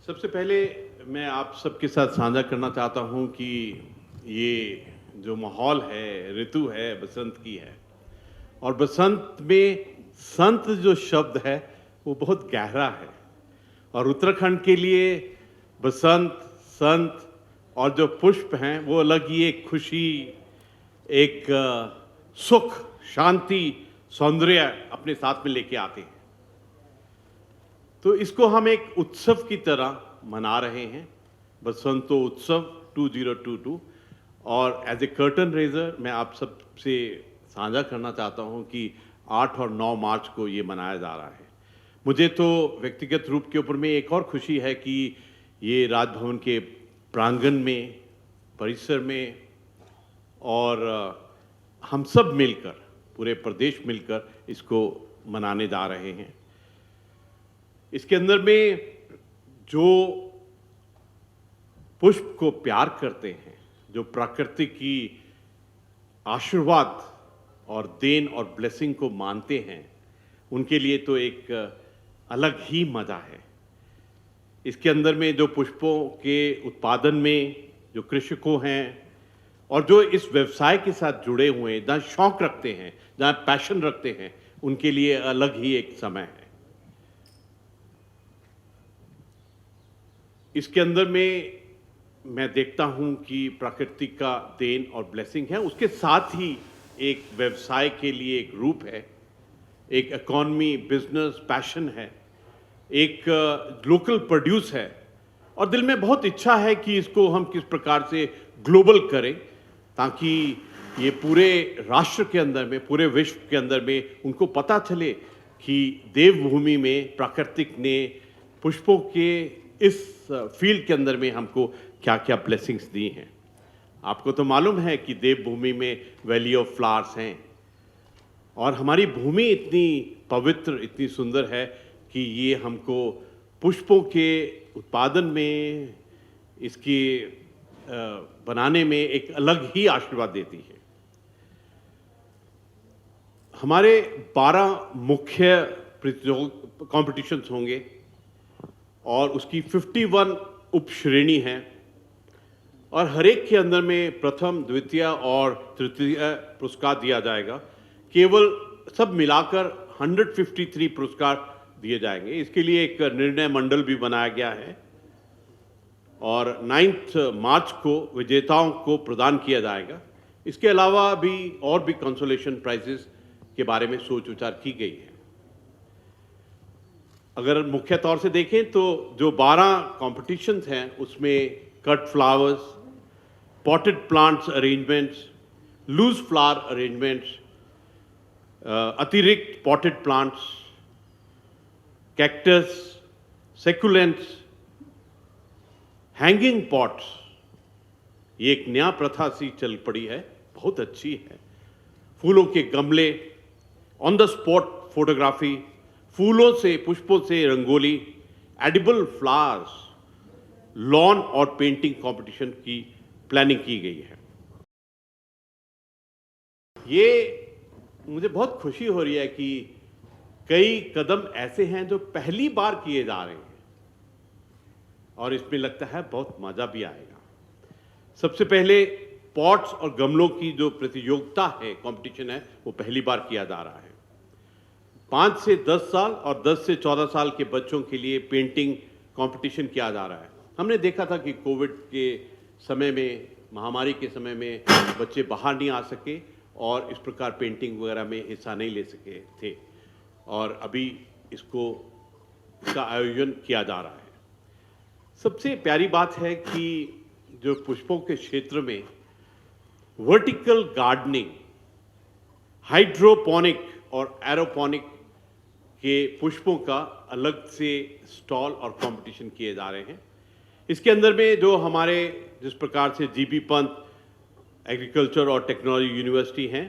सबसे पहले मैं आप सबके साथ साझा करना चाहता हूँ कि ये जो माहौल है, ऋतु है, बसंत की है और बसंत में संत जो शब्द है, वो बहुत गहरा है और उत्तराखंड के लिए बसंत, संत और जो पुष्प हैं, वो अलग ही एक खुशी, एक सुख, शांति, सौंदर्य अपने साथ में लेके आते हैं। तो इसको हम एक उत्सव की तरह मना रहे हैं, बसंतो उत्सव 2022। और एज ए कर्टन रेजर मैं आप सबसे साझा करना चाहता हूं कि 8 और 9 मार्च को ये मनाया जा रहा है। मुझे तो व्यक्तिगत रूप के ऊपर में एक और खुशी है कि ये राजभवन के प्रांगण में, परिसर में और हम सब मिलकर, पूरे प्रदेश मिलकर इसको मनाने जा रहे हैं। इसके अंदर में जो पुष्प को प्यार करते हैं, जो प्रकृति की आशीर्वाद और देन और ब्लेसिंग को मानते हैं, उनके लिए तो एक अलग ही मजा है। इसके अंदर में जो पुष्पों के उत्पादन में जो कृषकों हैं और जो इस व्यवसाय के साथ जुड़े हुए हैं, जहाँ शौक रखते हैं, जहाँ पैशन रखते हैं, उनके लिए अलग ही एक समय है। इसके अंदर में मैं देखता हूं कि प्रकृति का देन और ब्लेसिंग है, उसके साथ ही एक व्यवसाय के लिए एक रूप है, एक इकोनॉमी, बिजनेस, पैशन है, एक लोकल प्रोड्यूस है और दिल में बहुत इच्छा है कि इसको हम किस प्रकार से ग्लोबल करें ताकि ये पूरे राष्ट्र के अंदर में, पूरे विश्व के अंदर में उनको पता चले कि देवभूमि में प्राकृतिक ने पुष्पों के इस फील्ड के अंदर में हमको क्या क्या ब्लेसिंग्स दी हैं। आपको तो मालूम है कि देवभूमि में वैली ऑफ फ्लावर्स हैं और हमारी भूमि इतनी पवित्र, इतनी सुंदर है कि ये हमको पुष्पों के उत्पादन में, इसके बनाने में एक अलग ही आशीर्वाद देती है। हमारे 12 मुख्य कॉम्पिटिशन्स होंगे और उसकी 51 उप श्रेणी हैं और हर एक के अंदर में प्रथम, द्वितीय और तृतीय पुरस्कार दिया जाएगा। केवल सब मिलाकर 153 पुरस्कार दिए जाएंगे। इसके लिए एक निर्णय मंडल भी बनाया गया है और 9 मार्च को विजेताओं को प्रदान किया जाएगा। इसके अलावा भी और भी कंसोलेशन प्राइजेस के बारे में सोच विचार की गई है। अगर मुख्य तौर से देखें तो जो 12 कॉम्पिटिशन्स हैं उसमें cut flowers, potted plants arrangements, loose flower arrangements, अतिरिक्त potted plants, cactus, succulents, hanging pots, ये एक नया प्रथा सी चल पड़ी है, बहुत अच्छी है। फूलों के गमले, ऑन द स्पॉट फोटोग्राफी, फूलों से, पुष्पों से रंगोली, एडिबल फ्लावर्स, लॉन और पेंटिंग कंपटीशन की प्लानिंग की गई है। ये मुझे बहुत खुशी हो रही है कि कई कदम ऐसे हैं जो पहली बार किए जा रहे हैं और इसमें लगता है बहुत मजा भी आएगा। सबसे पहले पॉट्स और गमलों की जो प्रतियोगिता है, कंपटीशन है, वो पहली बार किया जा रहा है। 5 से 10 साल और 10 से 14 साल के बच्चों के लिए पेंटिंग कंपटीशन किया जा रहा है। हमने देखा था कि कोविड के समय में, महामारी के समय में बच्चे बाहर नहीं आ सके और इस प्रकार पेंटिंग वगैरह में हिस्सा नहीं ले सके थे और अभी इसका आयोजन किया जा रहा है। सबसे प्यारी बात है कि जो पुष्पों के क्षेत्र में वर्टिकल गार्डनिंग, हाइड्रोपोनिक और एरोपोनिक के पुष्पों का अलग से स्टॉल और कंपटीशन किए जा रहे हैं। इसके अंदर में जो हमारे जिस प्रकार से जीबी पंत एग्रीकल्चर और टेक्नोलॉजी यूनिवर्सिटी हैं,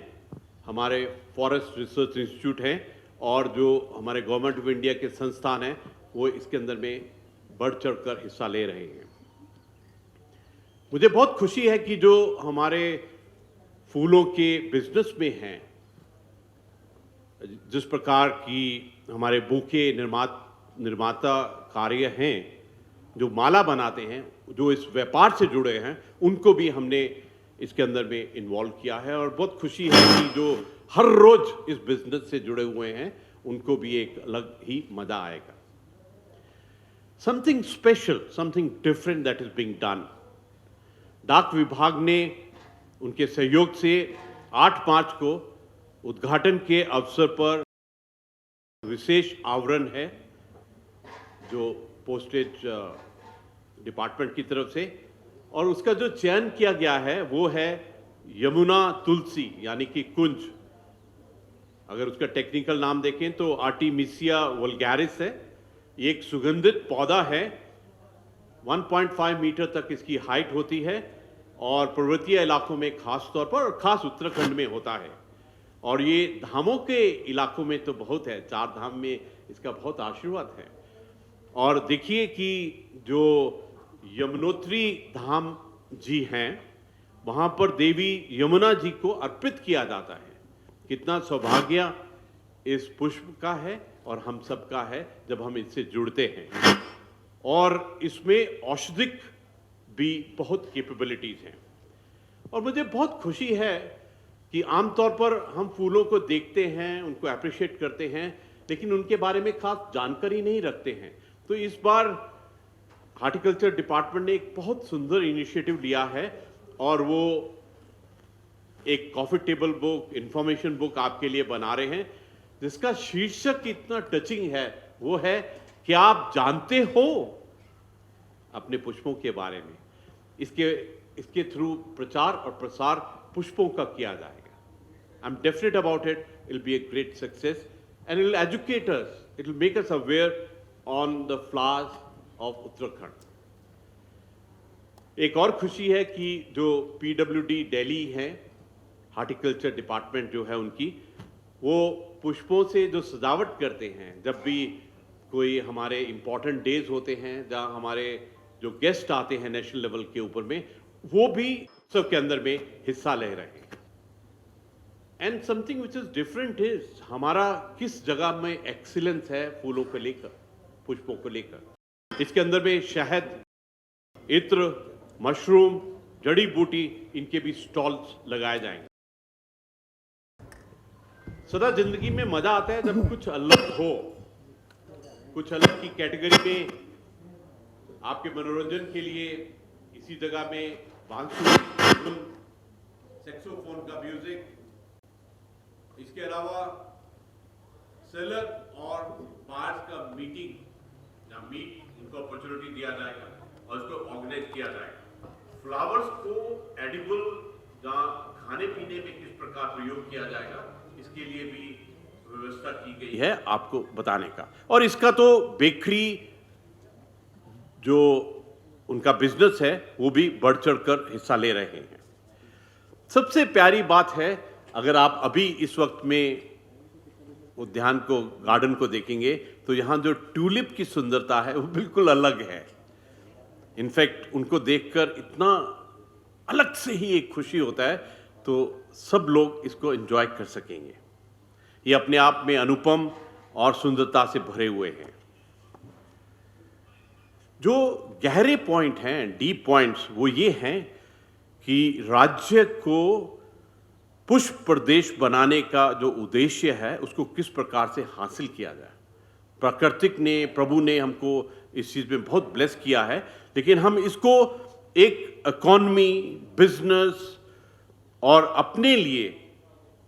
हमारे फॉरेस्ट रिसर्च इंस्टीट्यूट हैं और जो हमारे गवर्नमेंट ऑफ इंडिया के संस्थान हैं, वो इसके अंदर में बढ़ चढ़कर हिस्सा ले रहे हैं। मुझे बहुत खुशी है कि जो हमारे फूलों के बिजनेस में हैं, जिस प्रकार की हमारे बूके निर्माता कार्य हैं, जो माला बनाते हैं, जो इस व्यापार से जुड़े हैं, उनको भी हमने इसके अंदर में इन्वॉल्व किया है। और बहुत खुशी है कि जो हर रोज इस बिजनेस से जुड़े हुए हैं उनको भी एक अलग ही मजा आएगा। Something special, something different that is being done. डाक विभाग ने उनके सहयोग से 8 मार्च को उद्घाटन के अवसर पर विशेष आवरण है जो पोस्टेज डिपार्टमेंट की तरफ से, और उसका जो चयन किया गया है वो है यमुना तुलसी यानी कि कुंज। अगर उसका टेक्निकल नाम देखें तो आर्टिमिसिया वल्गैरिस है। ये एक सुगंधित पौधा है, 1.5 मीटर तक इसकी हाइट होती है और पर्वतीय इलाकों में खास तौर पर और खास उत्तराखंड में होता है। और ये धामों के इलाकों में तो बहुत है, 4 धाम में इसका बहुत आशीर्वाद है। और देखिए कि जो यमुनोत्री धाम जी हैं वहाँ पर देवी यमुना जी को अर्पित किया जाता है। कितना सौभाग्य इस पुष्प का है और हम सब का है जब हम इससे जुड़ते हैं। और इसमें औषधिक भी बहुत कैपेबिलिटीज हैं। और मुझे बहुत खुशी है कि आमतौर पर हम फूलों को देखते हैं, उनको अप्रिशिएट करते हैं, लेकिन उनके बारे में खास जानकारी नहीं रखते हैं। तो इस बार हार्टिकल्चर डिपार्टमेंट ने एक बहुत सुंदर इनिशिएटिव लिया है और वो एक coffee table book, information book आपके लिए बना रहे हैं, जिसका शीर्षक इतना टचिंग है। वो है कि आप जानते हो अपने पुष्पों के बारे में। इसके थ्रू प्रचार और प्रसार पुष्पों का किया जाएगा। I am definite about it will be a great success and it will educate us, it will make us aware on the flowers of Uttarakhand. एक और खुशी है कि जो PWD दिल्ली है, हार्टिकल्चर डिपार्टमेंट जो है उनकी, वो पुष्पों से जो सजावट करते हैं, जब भी कोई हमारे इम्पॉर्टेंट डेज होते हैं जहाँ हमारे जो गेस्ट आते हैं नेशनल लेवल के ऊपर में, वो भी सब के अंदर में हिस्सा ले रहे हैं। And something which is different is हमारा किस जगह में एक्सीलेंस है फूलों को लेकर, पुष्पों को लेकर। इसके अंदर में शहद, इत्र, मशरूम, जड़ी बूटी, इनके भी स्टॉल्स लगाए जाएंगे। सदा जिंदगी में मजा आता है जब कुछ अलग हो, कुछ अलग की कैटेगरी में आपके मनोरंजन के लिए इसी जगह में बांसुरी, सैक्सोफोन का म्यूजिक, इसके अलावा सेलर और बार्स का मीटिंग या मीट, इनको अपॉर्चुनिटी दिया जाएगा और इसको ऑर्गेनाइज किया जाएगा। फ्लावर्स को एडिबल या खाने पीने में किस प्रकार प्रयोग किया जाएगा, इसके लिए भी व्यवस्था की गई है आपको बताने का। और इसका तो बेकरी जो उनका बिजनेस है वो भी बढ़ चढ़कर हिस्सा ले रहे हैं। सबसे प्यारी बात है, अगर आप अभी इस वक्त में उद्यान को, गार्डन को देखेंगे तो यहाँ जो ट्यूलिप की सुंदरता है वो बिल्कुल अलग है। इनफैक्ट उनको देखकर इतना अलग से ही एक खुशी होता है, तो सब लोग इसको एंजॉय कर सकेंगे। ये अपने आप में अनुपम और सुंदरता से भरे हुए हैं। जो गहरे पॉइंट हैं, डीप पॉइंट्स, वो ये हैं कि राज्य को पुष्प प्रदेश बनाने का जो उद्देश्य है उसको किस प्रकार से हासिल किया जाए। प्राकृतिक ने, प्रभु ने हमको इस चीज़ में बहुत ब्लेस किया है, लेकिन हम इसको एक इकॉनमी, बिजनेस और अपने लिए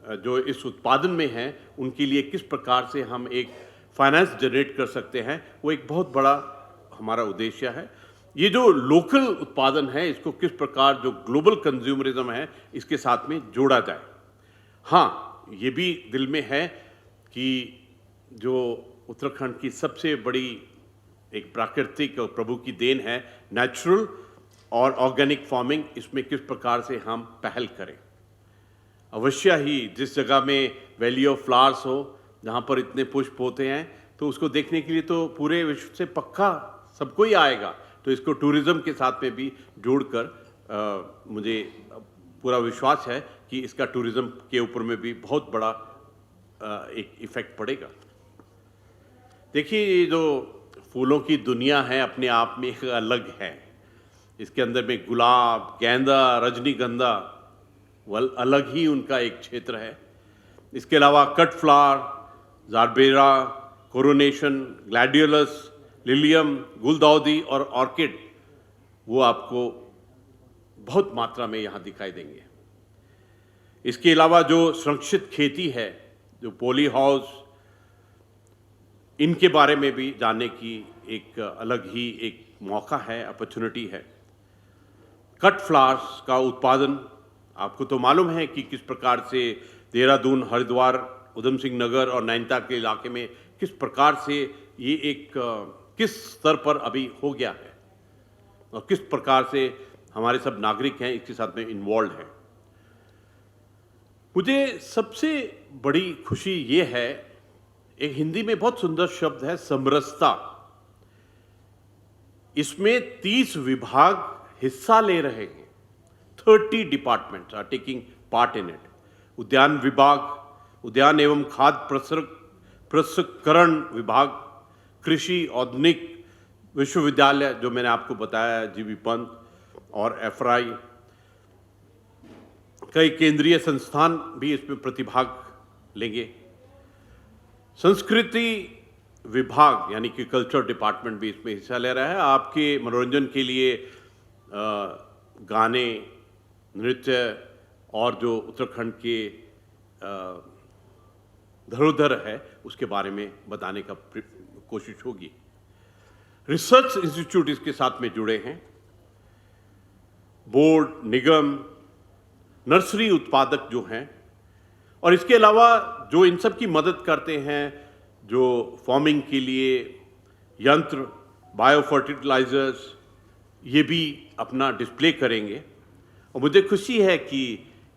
जो इस उत्पादन में हैं उनके लिए किस प्रकार से हम एक फाइनेंस जनरेट कर सकते हैं, वो एक बहुत बड़ा हमारा उद्देश्य है। ये जो लोकल उत्पादन है इसको किस प्रकार जो ग्लोबल कंज्यूमरिज्म है इसके साथ में जोड़ा जाए। हाँ, ये भी दिल में है कि जो उत्तराखंड की सबसे बड़ी एक प्राकृतिक और प्रभु की देन है नेचुरल और ऑर्गेनिक फार्मिंग, इसमें किस प्रकार से हम पहल करें। अवश्य ही जिस जगह में वैली ऑफ फ्लावर्स हो, जहाँ पर इतने पुष्प होते हैं, तो उसको देखने के लिए तो पूरे विश्व से पक्का सबको ही आएगा। तो इसको टूरिज़्म के साथ में भी जोड़कर मुझे पूरा विश्वास है कि इसका टूरिज़्म के ऊपर में भी बहुत बड़ा एक इफ़ेक्ट पड़ेगा। देखिए, ये जो फूलों की दुनिया है अपने आप में एक अलग है। इसके अंदर में गुलाब, गेंदा, रजनीगंधा वो अलग ही उनका एक क्षेत्र है। इसके अलावा cut flower, gerbera, coronation, gladiolus, lilium, गुलदाउदी और ऑर्किड वो आपको बहुत मात्रा में यहाँ दिखाई देंगे। इसके अलावा जो संरक्षित खेती है, जो पॉली हाउस, इनके बारे में भी जानने की एक अलग ही एक मौका है, अपॉर्चुनिटी है। कट फ्लावर्स का उत्पादन आपको तो मालूम है कि किस प्रकार से देहरादून, हरिद्वार, उधम सिंह नगर और नैनीताल के इलाके में किस प्रकार से ये एक किस स्तर पर अभी हो गया है और किस प्रकार से हमारे सब नागरिक हैं इसके साथ में इन्वॉल्व हैं। मुझे सबसे बड़ी खुशी ये है, एक हिंदी में बहुत सुंदर शब्द है समरसता। इसमें 30 विभाग हिस्सा ले रहे हैं। 30 departments are taking part in it. उद्यान विभाग, उद्यान एवं खाद्य प्रसंस्करण विभाग, कृषि औद्योगिक विश्वविद्यालय जो मैंने आपको बताया, जीबी पंत और एफराई, कई केंद्रीय संस्थान भी इसमें प्रतिभाग लेंगे। संस्कृति विभाग यानी कि कल्चर डिपार्टमेंट भी इसमें हिस्सा ले रहा है। आपके मनोरंजन के लिए गाने, नृत्य और जो उत्तराखंड के धरोहर है उसके बारे में बताने का कोशिश होगी। रिसर्च इंस्टीट्यूट इसके साथ में जुड़े हैं। बोर्ड, निगम, नर्सरी उत्पादक जो हैं और इसके अलावा जो इन सब की मदद करते हैं, जो फार्मिंग के लिए यंत्र, बायो फर्टिलाइजर्स, ये भी अपना डिस्प्ले करेंगे। और मुझे खुशी है कि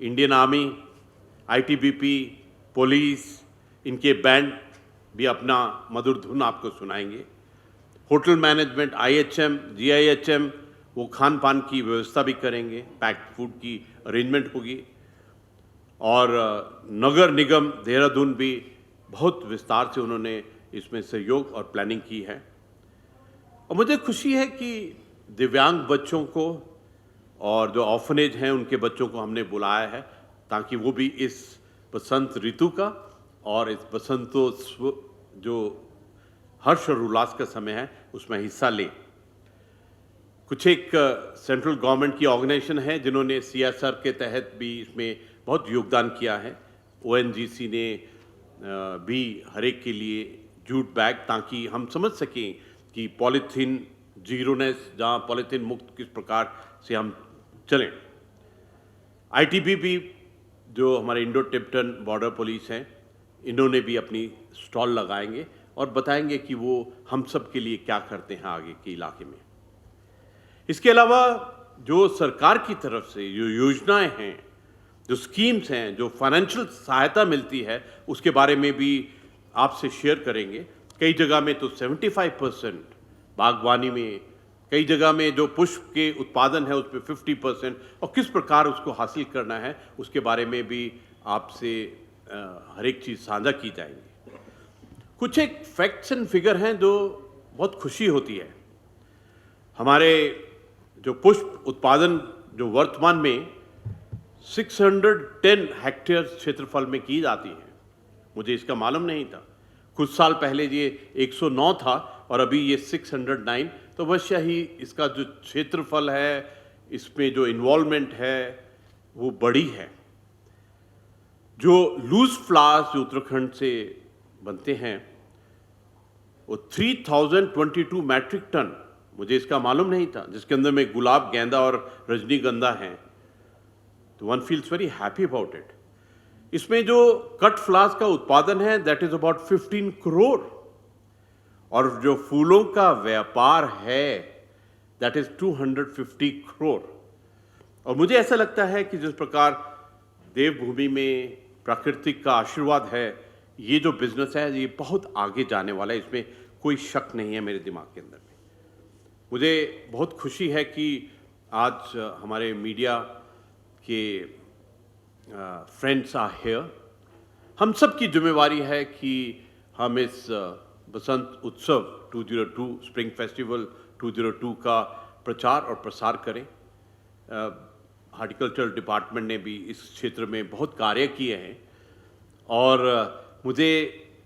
इंडियन आर्मी, आईटीबीपी, पुलिस, इनके बैंड भी अपना मधुर धुन आपको सुनाएंगे। होटल मैनेजमेंट, आईएचएम, जीआईएचएम वो खान पान की व्यवस्था भी करेंगे, पैक्ड फूड की अरेंजमेंट होगी। और नगर निगम देहरादून भी बहुत विस्तार से उन्होंने इसमें सहयोग और प्लानिंग की है। और मुझे खुशी है कि दिव्यांग बच्चों को और जो ऑर्फनेज हैं उनके बच्चों को हमने बुलाया है ताकि वो भी इस बसंत ऋतु का और इस बसंतोत्सव जो हर्ष और उल्लास का समय है उसमें हिस्सा लें। कुछ एक सेंट्रल गवर्नमेंट की ऑर्गेनाइजेशन है जिन्होंने सीएसआर के तहत भी इसमें बहुत योगदान किया है। ओएनजीसी ने भी हर एक के लिए जूट बैग, ताकि हम समझ सकें कि पॉलीथीन जीरोनेस, जहाँ पॉलीथीन मुक्त किस प्रकार से हम चलें। आईटीबीपी जो हमारे इंडो टिबेटन बॉर्डर पुलिस हैं, इन्होंने भी अपनी स्टॉल लगाएंगे और बताएंगे कि वो हम सब के लिए क्या करते हैं आगे के इलाके में। इसके अलावा जो सरकार की तरफ से जो योजनाएं हैं, जो स्कीम्स हैं, जो फाइनेंशियल सहायता मिलती है, उसके बारे में भी आपसे शेयर करेंगे। कई जगह में तो 75% बागवानी में, कई जगह में जो पुष्प के उत्पादन है उसमें 50% और किस प्रकार उसको हासिल करना है उसके बारे में भी आपसे हर एक चीज़ साझा की जाएंगी। कुछ एक फैक्ट्स एंड फिगर हैं जो बहुत खुशी होती है। हमारे जो पुष्प उत्पादन जो वर्तमान में 610 हेक्टेयर क्षेत्रफल में की जाती है, मुझे इसका मालूम नहीं था। कुछ साल पहले ये 109 था और अभी ये 609, तो अवश्य ही इसका जो क्षेत्रफल है, इसमें जो इन्वॉल्वमेंट है वो बड़ी है। जो लूज फ्लावर्स जो उत्तराखंड से बनते हैं वो 3022 मैट्रिक टन, मुझे इसका मालूम नहीं था, जिसके अंदर में गुलाब, गेंदा और रजनीगंधा हैं। तो one feels very happy about it. इसमें जो कट फ्लावर्स का उत्पादन है दैट इज अबाउट 15 करोड़ और जो फूलों का व्यापार है दैट इज 250 करोड़। और मुझे ऐसा लगता है कि जिस प्रकार देवभूमि में प्राकृतिक का आशीर्वाद है, ये जो बिजनेस है ये बहुत आगे जाने वाला है, इसमें कोई शक नहीं है मेरे दिमाग के अंदर में। मुझे बहुत खुशी है कि आज हमारे मीडिया के फ्रेंड्स आर हियर। हम सब की जिम्मेवारी है कि हम इस बसंत उत्सव 202 स्प्रिंग फेस्टिवल 202 का प्रचार और प्रसार करें। हॉर्टिकल्चर डिपार्टमेंट ने भी इस क्षेत्र में बहुत कार्य किए हैं और मुझे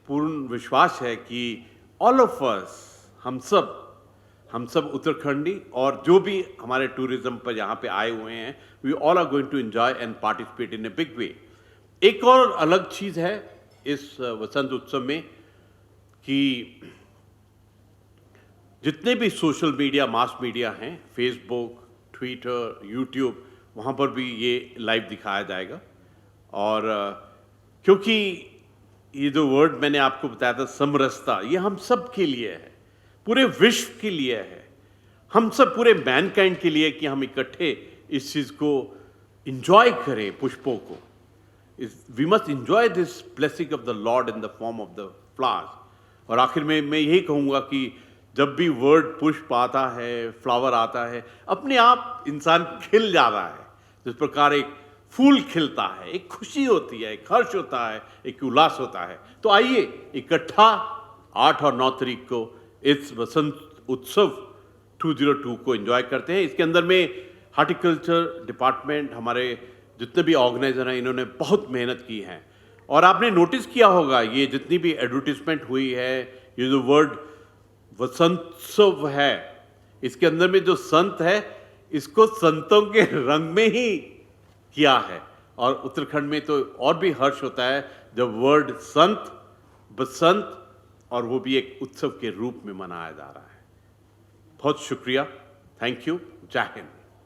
पूर्ण विश्वास है कि ऑल ऑफ अस, हम सब उत्तराखंडी और जो भी हमारे टूरिज्म पर यहाँ पे आए हुए हैं, we all are going to enjoy and participate in a big way. एक और अलग चीज़ है इस वसंत उत्सव में कि जितने भी सोशल मीडिया, मास मीडिया हैं, फेसबुक, ट्विटर, यूट्यूब, वहाँ पर भी ये लाइव दिखाया जाएगा। और क्योंकि ये जो वर्ड मैंने आपको बताया था समरसता, ये हम सब के लिए है, पूरे विश्व के लिए है, हम सब पूरे मैनकाइंड के लिए कि हम इकट्ठे इस चीज़ को इंजॉय करें, पुष्पों को। We must enjoy this blessing of the Lord in the form of the flowers. और आखिर में मैं यही कहूँगा कि जब भी वर्ड पुष्प आता है, फ्लावर आता है, अपने आप इंसान खिल जाता है। जिस प्रकार एक फूल खिलता है, एक खुशी होती है, एक हर्ष होता है, एक उल्लास होता है। तो आइए इकट्ठा 8 और 9 तारीख को इस वसंत उत्सव 202 को एंजॉय करते हैं। इसके अंदर में हॉर्टिकल्चर डिपार्टमेंट, हमारे जितने भी ऑर्गेनाइजर हैं, इन्होंने बहुत मेहनत की है। और आपने नोटिस किया होगा, ये जितनी भी एडवर्टीजमेंट हुई है, ये जो वर्ड वसंतोत्सव है, इसके अंदर में जो संत है, इसको संतों के रंग में ही किया है। और उत्तराखंड में तो और भी हर्ष होता है जब वर्ड संत, बसंत, और वो भी एक उत्सव के रूप में मनाया जा रहा है। बहुत शुक्रिया, थैंक यू, जय हिंद।